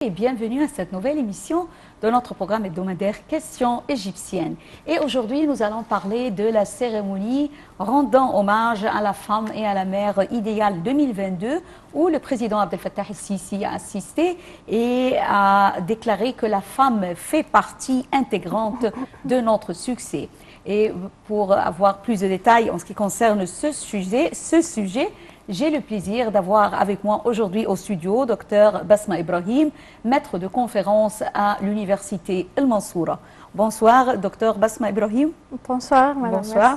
Et bienvenue à cette nouvelle émission de notre programme hebdomadaire Questions égyptiennes. Et aujourd'hui, nous allons parler de la cérémonie rendant hommage à la femme et à la mère idéale 2022, où le président Abdel Fattah el-Sisi a assisté et a déclaré que la femme fait partie intégrante de notre succès. Et pour avoir plus de détails en ce qui concerne ce sujet, j'ai le plaisir d'avoir avec moi aujourd'hui au studio Dr Basma Ibrahim, maître de conférence à l'université El Mansoura. Bonsoir, Dr Basma Ibrahim. Bonsoir, madame. Bonsoir.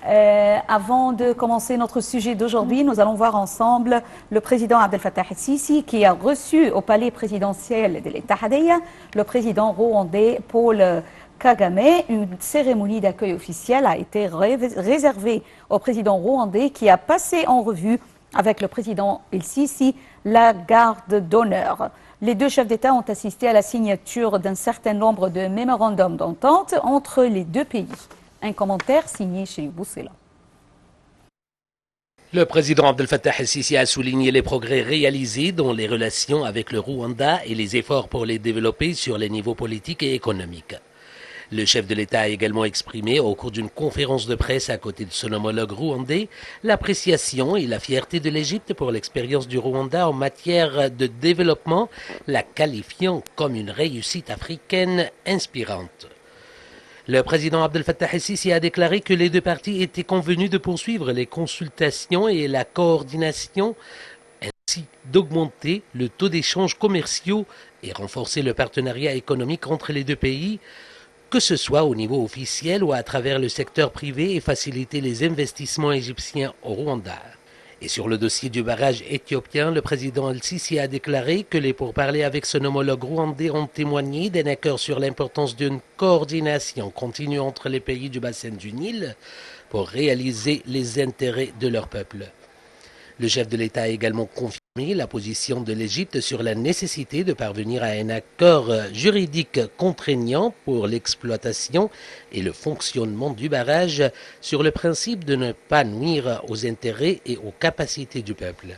Merci. Avant de commencer notre sujet d'aujourd'hui, nous allons voir ensemble le président Abdel Fattah el-Sisi qui a reçu au palais présidentiel de l'Ittihadiyya le président rwandais Paul Kagame. Une cérémonie d'accueil officielle a été réservée au président rwandais qui a passé en revue avec le président el-Sisi la garde d'honneur. Les deux chefs d'État ont assisté à la signature d'un certain nombre de mémorandums d'entente entre les deux pays. Un commentaire signé chez Boussela. Le président Abdel Fattah el-Sisi a souligné les progrès réalisés dans les relations avec le Rwanda et les efforts pour les développer sur les niveaux politiques et économiques. Le chef de l'État a également exprimé, au cours d'une conférence de presse à côté de son homologue rwandais, l'appréciation et la fierté de l'Égypte pour l'expérience du Rwanda en matière de développement, la qualifiant comme une réussite africaine inspirante. Le président Abdel Fattah el-Sisi a déclaré que les deux parties étaient convenus de poursuivre les consultations et la coordination, ainsi d'augmenter le taux d'échanges commerciaux et renforcer le partenariat économique entre les deux pays, que ce soit au niveau officiel ou à travers le secteur privé, et faciliter les investissements égyptiens au Rwanda. Et sur le dossier du barrage éthiopien, le président el-Sisi a déclaré que les pourparlers avec son homologue rwandais ont témoigné d'un accord sur l'importance d'une coordination continue entre les pays du bassin du Nil pour réaliser les intérêts de leur peuple. Le chef de l'État a également confirmé la position de l'Égypte sur la nécessité de parvenir à un accord juridique contraignant pour l'exploitation et le fonctionnement du barrage sur le principe de ne pas nuire aux intérêts et aux capacités du peuple.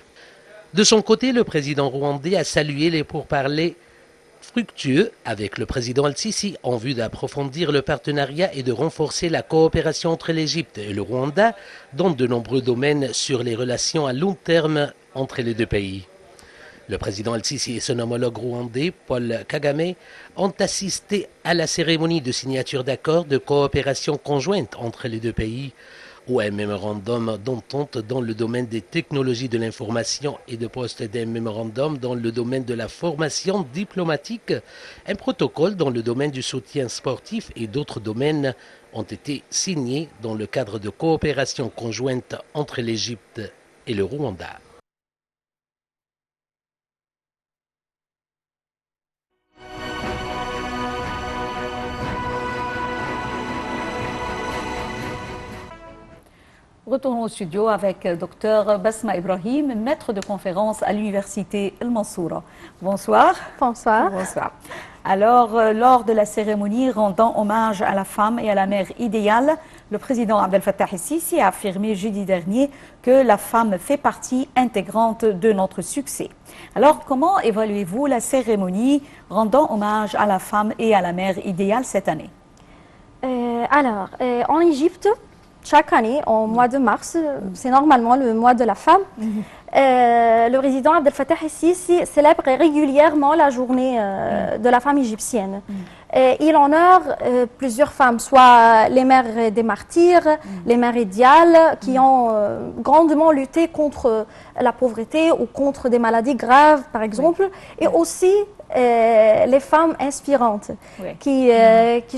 De son côté, le président rwandais a salué les pourparlers fructueux avec le président el-Sisi en vue d'approfondir le partenariat et de renforcer la coopération entre l'Égypte et le Rwanda dans de nombreux domaines sur les relations à long terme entre les deux pays. Le président el-Sisi et son homologue rwandais, Paul Kagame, ont assisté à la cérémonie de signature d'accords de coopération conjointe entre les deux pays, ou un mémorandum d'entente dans le domaine des technologies de l'information et de poste d'un mémorandum dans le domaine de la formation diplomatique, un protocole dans le domaine du soutien sportif et d'autres domaines ont été signés dans le cadre de coopération conjointe entre l'Égypte et le Rwanda. Retournons au studio avec Dr Basma Ibrahim, maître de conférence à l'université El Mansoura. Bonsoir. Bonsoir. Bonsoir. Alors, lors de la cérémonie rendant hommage à la femme et à la mère idéale, le président Abdel Fattah el-Sisi a affirmé jeudi dernier que la femme fait partie intégrante de notre succès. Alors, comment évaluez-vous la cérémonie rendant hommage à la femme et à la mère idéale cette année? En Égypte, chaque année, au mois de mars, c'est normalement le mois de la femme, le président Abdel Fattah el-Sisi célèbre régulièrement la journée de la femme égyptienne. Il honore plusieurs femmes, soit les mères des martyrs, les mères idéales qui ont grandement lutté contre la pauvreté ou contre des maladies graves, par exemple, et aussi les femmes inspirantes qui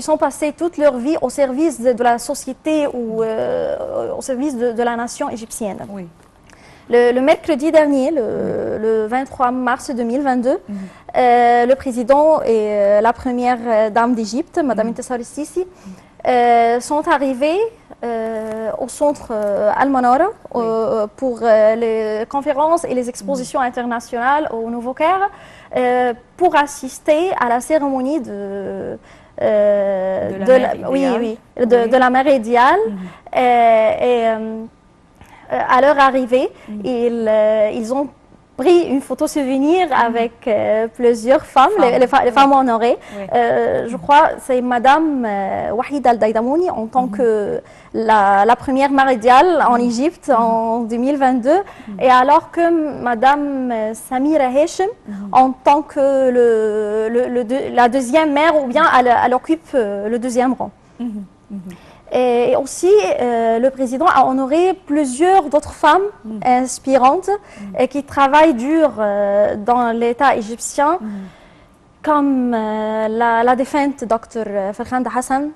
sont passées toute leur vie au service de la société ou au service de la nation égyptienne. Oui. Le mercredi dernier, le 23 mars 2022, le président et la première dame d'Égypte, Madame Intisar el-Sisi, sont arrivés au centre Al-Manara pour les conférences et les expositions internationales au Nouveau-Caire pour assister à la cérémonie de la mère idéale. À leur arrivée, ils ont pris une photo souvenir avec plusieurs femmes, les femmes honorées. Oui. Je crois que c'est Madame Wahida Al-Daidamouni en tant que la première maridiale en Égypte en 2022, et alors que Madame Samira Heshim en tant que la deuxième mère, ou bien elle occupe le deuxième rang. Et aussi, le président a honoré plusieurs d'autres femmes inspirantes et qui travaillent dur dans l'État égyptien, comme la défunte Dr Farkhanda Hassan,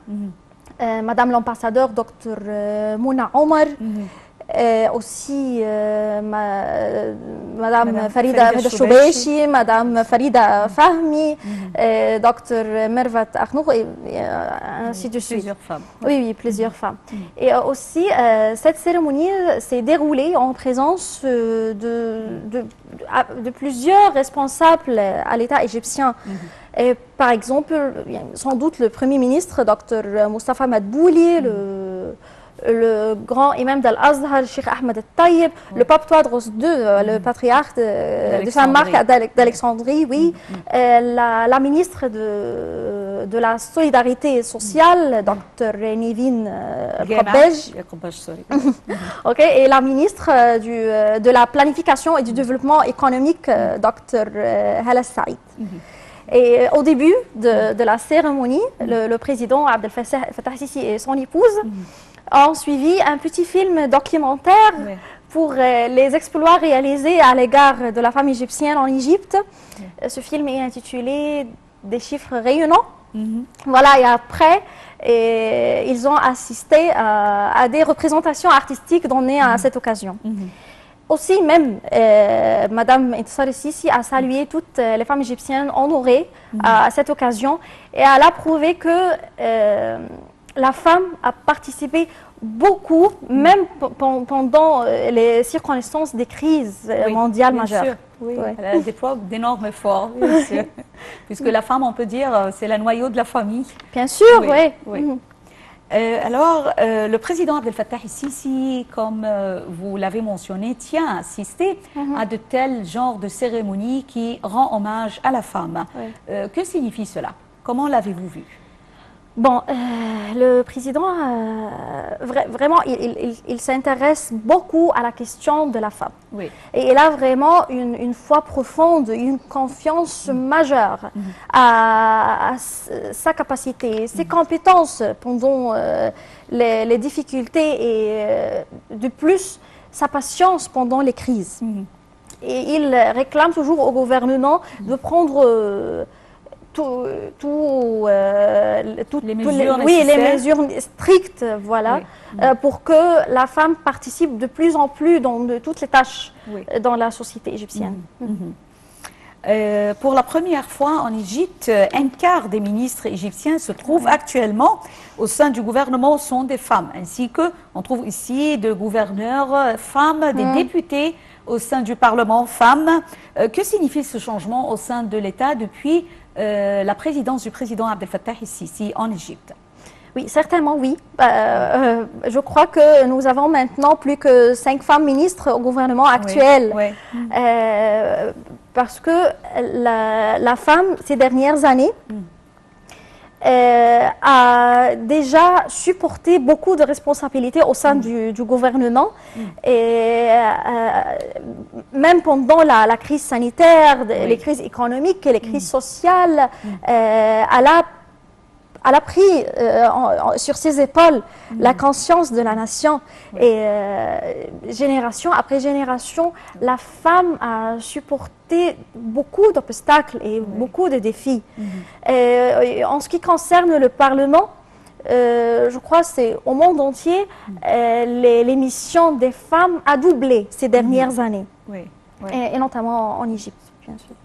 Madame l'ambassadeur Dr Mouna Omar, aussi Madame Farida Choubechi, Madame Farida Fahmi, Dr Mervat Akhnour, et ainsi de suite. Plusieurs femmes. Oui, plusieurs femmes. Et aussi, cette cérémonie s'est déroulée en présence de plusieurs responsables à l'État égyptien. Et par exemple, sans doute le Premier ministre, Dr Mustafa Madbouli, le grand imam d'Al-Azhar, Cheikh Ahmed Al-Tayyib, le pape Tewodros II, le patriarche de Saint-Marc d'Alexandrie, oui, la ministre de la Solidarité sociale, Dr Nevin Kobej, et la ministre de la Planification et du Développement économique, Dr Hala Saïd. Et au début de la cérémonie, le président Abdel Fattah Sisi et son épouse ont suivi un petit film documentaire pour les exploits réalisés à l'égard de la femme égyptienne en Égypte. Ce film est intitulé « Des chiffres rayonnants ». Voilà, et après, ils ont assisté à des représentations artistiques données à cette occasion. Aussi, même, Madame Intisar Sisi a salué toutes les femmes égyptiennes honorées à cette occasion, et elle a prouvé que la femme a participé beaucoup, même pendant les circonstances des crises mondiales majeures. Oui, elle déploie d'énormes efforts, bien sûr. Puisque la femme, on peut dire, c'est le noyau de la famille. Bien sûr, oui. Alors, le président Abdel Fattah Sisi, comme vous l'avez mentionné, tient à assister à de tels genres de cérémonies qui rendent hommage à la femme. Que signifie cela? Comment l'avez-vous vu? Bon, le président, vraiment, il s'intéresse beaucoup à la question de la femme. Et il a vraiment une foi profonde, une confiance majeure à sa capacité, ses compétences pendant les difficultés, et de plus, sa patience pendant les crises. Et il réclame toujours au gouvernement de prendre les mesures strictes, voilà, pour que la femme participe de plus en plus dans toutes les tâches dans la société égyptienne. Pour la première fois en Égypte, un quart des ministres égyptiens se trouvent actuellement au sein du gouvernement sont des femmes, ainsi que on trouve ici des gouverneurs femmes, des députés au sein du Parlement femmes. Que signifie ce changement au sein de l'État depuis la présidence du président Abdel Fattah Sisi en Égypte? Oui, certainement oui. Je crois que nous avons maintenant plus que 5 femmes ministres au gouvernement actuel. Parce que la femme, ces dernières années, a déjà supporté beaucoup de responsabilités au sein du gouvernement. Et même pendant la crise sanitaire, les crises économiques et les crises sociales, elle a pris sur ses épaules la conscience de la nation. Et génération après génération, la femme a supporté beaucoup d'obstacles et beaucoup de défis. Et en ce qui concerne le Parlement, je crois que c'est au monde entier, les missions des femmes a doublé ces dernières années. Et notamment en Égypte, bien sûr.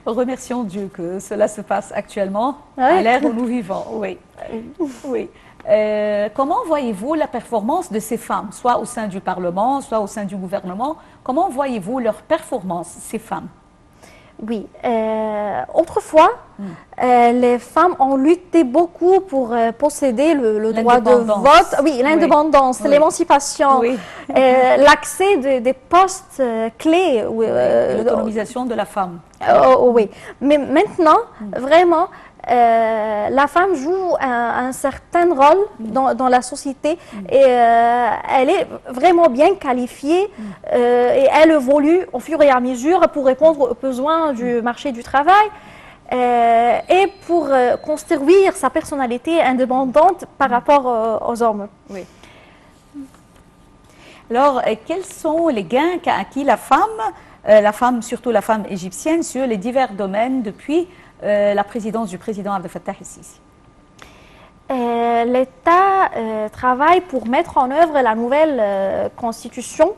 Remercions Dieu que cela se passe actuellement à l'ère où nous vivons. Comment voyez-vous la performance de ces femmes, soit au sein du Parlement, soit au sein du gouvernement? Comment voyez-vous leur performance, ces femmes? Oui, autrefois, les femmes ont lutté beaucoup pour posséder le droit de vote, oui, l'indépendance, Oui. l'émancipation, Oui. l'accès des postes clés. L'autonomisation de la femme. Oui, mais maintenant, vraiment, la femme joue un certain rôle dans la société et elle est vraiment bien qualifiée et elle évolue au fur et à mesure pour répondre aux besoins du marché du travail et pour construire sa personnalité indépendante par rapport aux hommes. Oui. Alors, quels sont les gains qu'a acquis la femme, surtout la femme égyptienne, sur les divers domaines depuis la présidence du président Abdel Fattah el-Sisi? L'État travaille pour mettre en œuvre la nouvelle constitution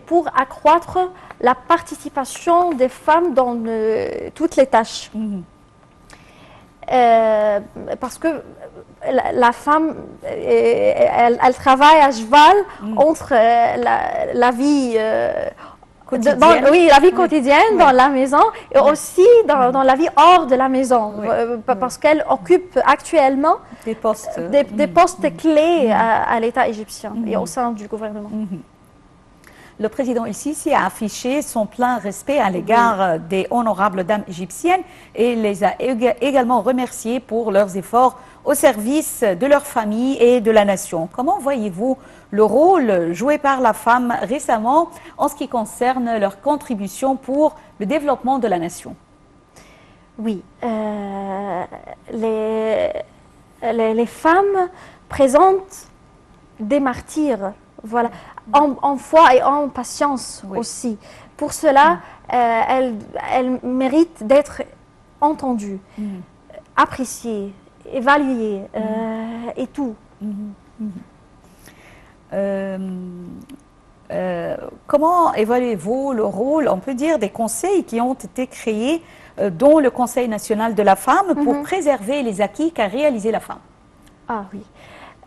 pour accroître la participation des femmes dans toutes les tâches. Parce que la femme, elle travaille à cheval entre la vie quotidienne, la vie quotidienne dans la maison et aussi dans la vie hors de la maison, parce qu'elle occupe actuellement des postes, des postes clés à l'État égyptien et au sein du gouvernement. Le président El-Sisi a affiché son plein respect à l'égard des honorables dames égyptiennes et les a également remerciées pour leurs efforts au service de leur famille et de la nation. Comment voyez-vous le rôle joué par la femme récemment en ce qui concerne leur contribution pour le développement de la nation? Oui, les femmes présentent des martyrs, voilà, en foi et en patience aussi. Pour cela, elles méritent d'être entendues, appréciées, évaluées et tout. Comment évaluez-vous le rôle, on peut dire, des conseils qui ont été créés, dont le Conseil national de la femme, pour préserver les acquis qu'a réalisé la femme? Ah oui.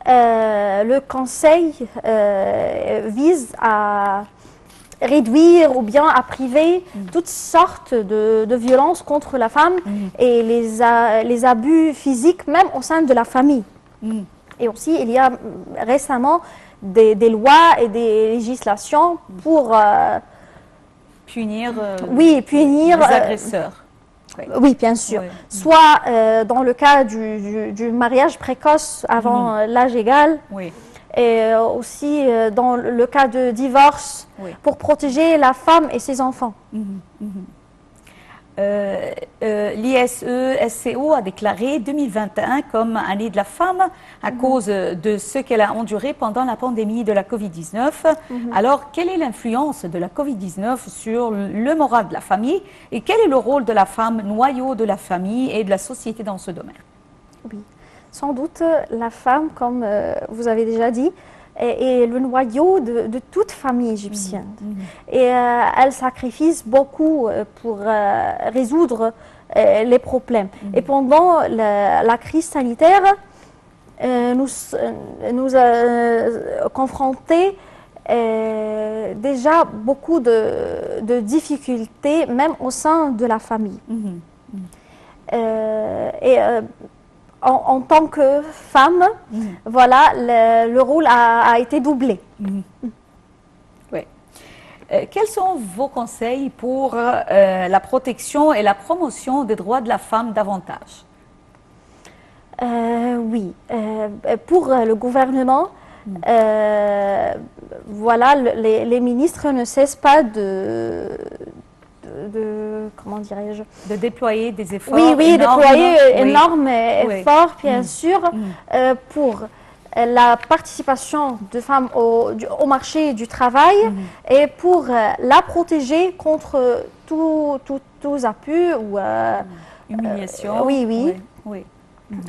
Le Conseil vise à réduire ou bien à priver toutes sortes de violences contre la femme et les abus physiques, même au sein de la famille. Et aussi, il y a récemment des lois et des législations pour punir, punir les agresseurs. Oui, bien sûr. Soit dans le cas du mariage précoce avant l'âge égal, et aussi dans le cas de divorce, pour protéger la femme et ses enfants. L'ISE-SCO a déclaré 2021 comme année de la femme à cause de ce qu'elle a enduré pendant la pandémie de la Covid-19. Alors, quelle est l'influence de la Covid-19 sur le moral de la famille et quel est le rôle de la femme, noyau de la famille et de la société dans ce domaine? Oui, sans doute la femme, comme vous avez déjà dit, est le noyau de toute famille égyptienne. Et elle sacrifie beaucoup pour résoudre les problèmes. Et pendant la crise sanitaire, nous confrontés déjà beaucoup de difficultés, même au sein de la famille. En tant que femme, voilà, le rôle a été doublé. Oui. Quels sont vos conseils pour la protection et la promotion des droits de la femme davantage? Oui, pour le gouvernement, voilà, les ministres ne cessent pas comment dirais-je, de déployer des efforts énormes efforts, bien sûr, pour la participation de femmes au marché du travail et pour la protéger contre tous abus ou humiliation. Oui.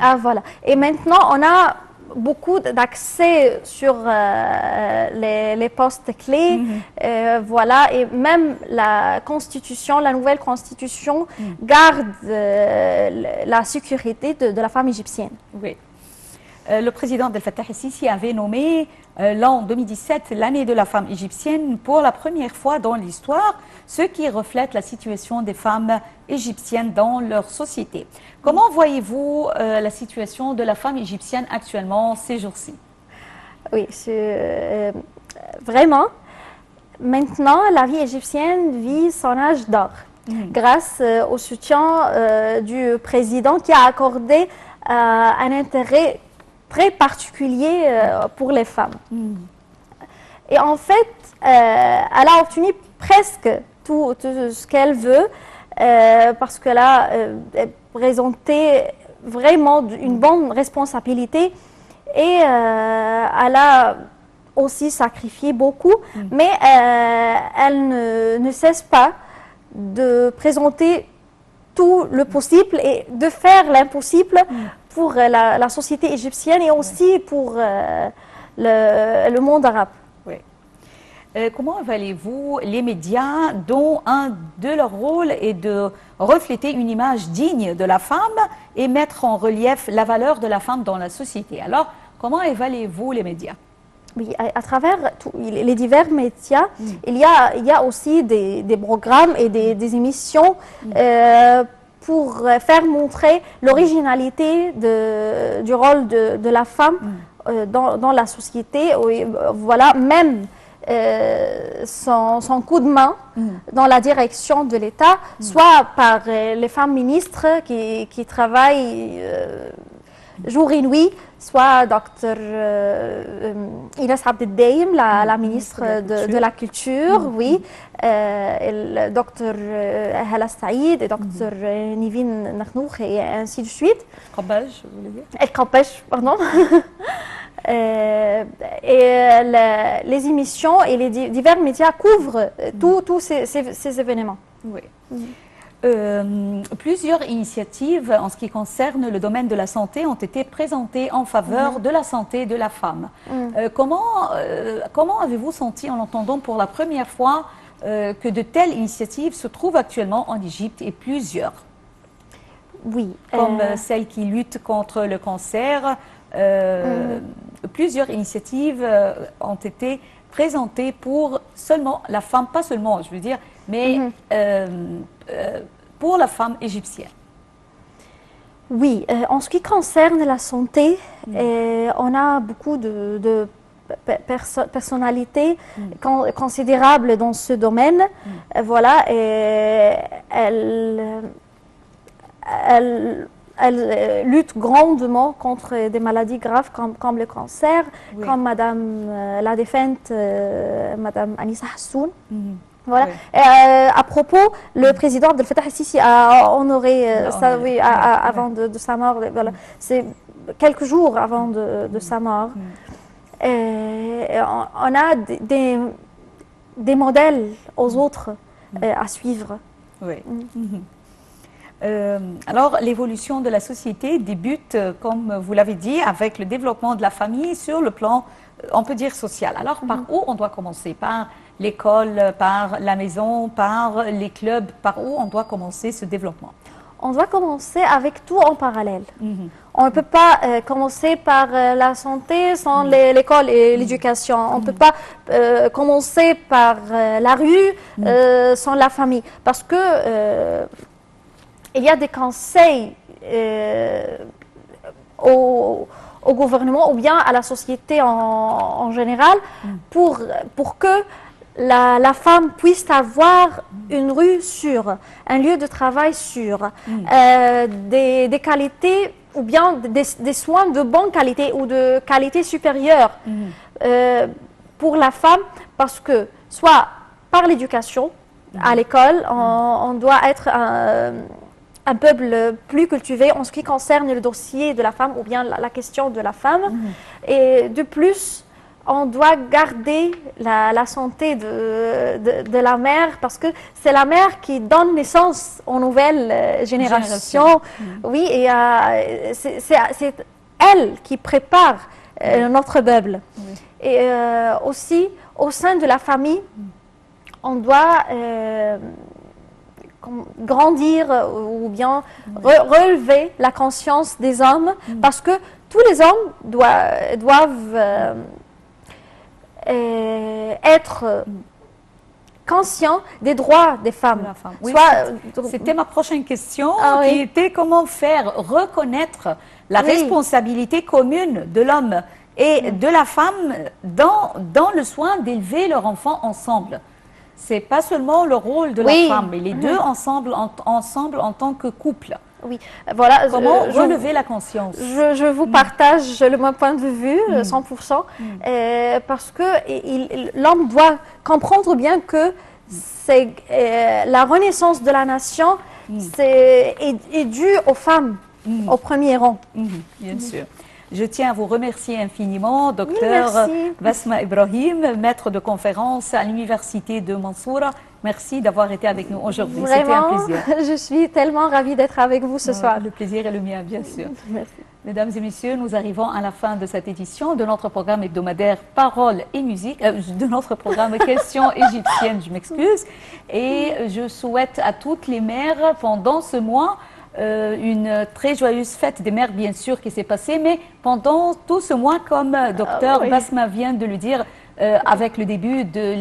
Ah, voilà. Et maintenant, on a beaucoup d'accès sur les postes clés, voilà, et même la constitution, la nouvelle constitution garde la sécurité de la femme égyptienne. Oui. le président Abdel Fattah el-Sisi avait nommé l'an 2017 l'année de la femme égyptienne pour la première fois dans l'histoire, ce qui reflète la situation des femmes égyptiennes dans leur société. Comment voyez-vous la situation de la femme égyptienne actuellement ces jours-ci? Oui, vraiment, maintenant, la vie égyptienne vit son âge d'or grâce au soutien du président qui a accordé un intérêt très particulier pour les femmes. Et en fait, elle a obtenu presque tout ce qu'elle veut parce qu'elle a présenté vraiment une bonne responsabilité et elle a aussi sacrifié beaucoup, mais elle ne cesse pas de présenter tout le possible et de faire l'impossible pour la société égyptienne et aussi pour le monde arabe. Oui. Comment évaluez-vous les médias dont un de leurs rôles est de refléter une image digne de la femme et mettre en relief la valeur de la femme dans la société? Alors, comment évaluez-vous les médias? Oui, à travers les divers médias, il y a aussi des programmes et des émissions pour faire montrer l'originalité du rôle de la femme dans la société. Voilà, même son coup de main dans la direction de l'État, soit par les femmes ministres qui travaillent jour et nuit, soit Dr Inès Abdeldaim, la ministre de la Culture, oui, et Dr Hala Saïd et Dr Nivine Nakhnoukh et ainsi de suite. Qabbaj, vous voulez dire? El Qabbaj, pardon. Les émissions et les divers médias couvrent tous ces événements. Oui. Plusieurs initiatives en ce qui concerne le domaine de la santé ont été présentées en faveur de la santé de la femme. Comment avez-vous senti en entendant pour la première fois que de telles initiatives se trouvent actuellement en Égypte et plusieurs? Oui. Comme celle qui lutte contre le cancer. Plusieurs initiatives ont été présentées pour seulement la femme, pas seulement, je veux dire, mais pour la femme égyptienne. Oui, en ce qui concerne la santé, on a beaucoup de personnalités considérables dans ce domaine. Voilà, et elle lutte grandement contre des maladies graves comme le cancer, comme Madame la défunte, Madame Anissa Hassoun. Voilà. À propos, le président Abdel Fattah el-Sisi a honoré ça, oui, avant de sa mort. Voilà. C'est quelques jours avant de sa mort. On a des modèles aux autres à suivre. Oui. Alors, l'évolution de la société débute, comme vous l'avez dit, avec le développement de la famille sur le plan, on peut dire, social. Alors, par où on doit commencer? Par l'école, par la maison, par les clubs? Par où on doit commencer ce développement? On doit commencer avec tout en parallèle. On ne peut pas commencer par la santé sans l'école et l'éducation. On ne peut pas commencer par la rue sans la famille. Parce que il y a des conseils au gouvernement ou bien à la société en général pour que la femme puisse avoir une rue sûre, un lieu de travail sûr, des qualités ou bien des soins de bonne qualité ou de qualité supérieure pour la femme, parce que soit par l'éducation à l'école, on doit être un peuple plus cultivé en ce qui concerne le dossier de la femme ou bien la question de la femme. Et de plus, on doit garder la santé de la mère parce que c'est la mère qui donne naissance aux nouvelles générations. Oui, et c'est elle qui prépare notre peuple. Et aussi, au sein de la famille, on doit grandir ou bien relever la conscience des hommes parce que tous les hommes doivent être conscients des droits des femmes. La femme. Oui, Soit, c'était ma prochaine question, Ah oui. qui était comment faire reconnaître la Oui. responsabilité commune de l'homme et de la femme dans le soin d'élever leur enfant ensemble. C'est pas seulement le rôle de Oui. la femme, mais les deux ensemble en tant que couple. oui, voilà. Comment je- relever la conscience? Je vous partage mon point de vue, 100%, parce que l'homme doit comprendre bien que c'est la renaissance de la nation est due aux femmes au premier rang. Bien sûr. Je tiens à vous remercier infiniment, docteur merci. Basma Ibrahim, maître de conférence à l'Université de Mansoura. Merci d'avoir été avec nous aujourd'hui. C'était un Vraiment, plaisir. je suis tellement ravie d'être avec vous ce soir. Le plaisir est le mien, bien sûr. Merci. Mesdames et messieurs, nous arrivons à la fin de cette édition de notre programme hebdomadaire Paroles et musique, de notre programme Questions égyptiennes, je m'excuse. Et je souhaite à toutes les mères pendant ce mois une très joyeuse fête des mères, bien sûr, qui s'est passée, mais pendant tout ce mois, comme docteur oui. Basma vient de le dire, avec le début de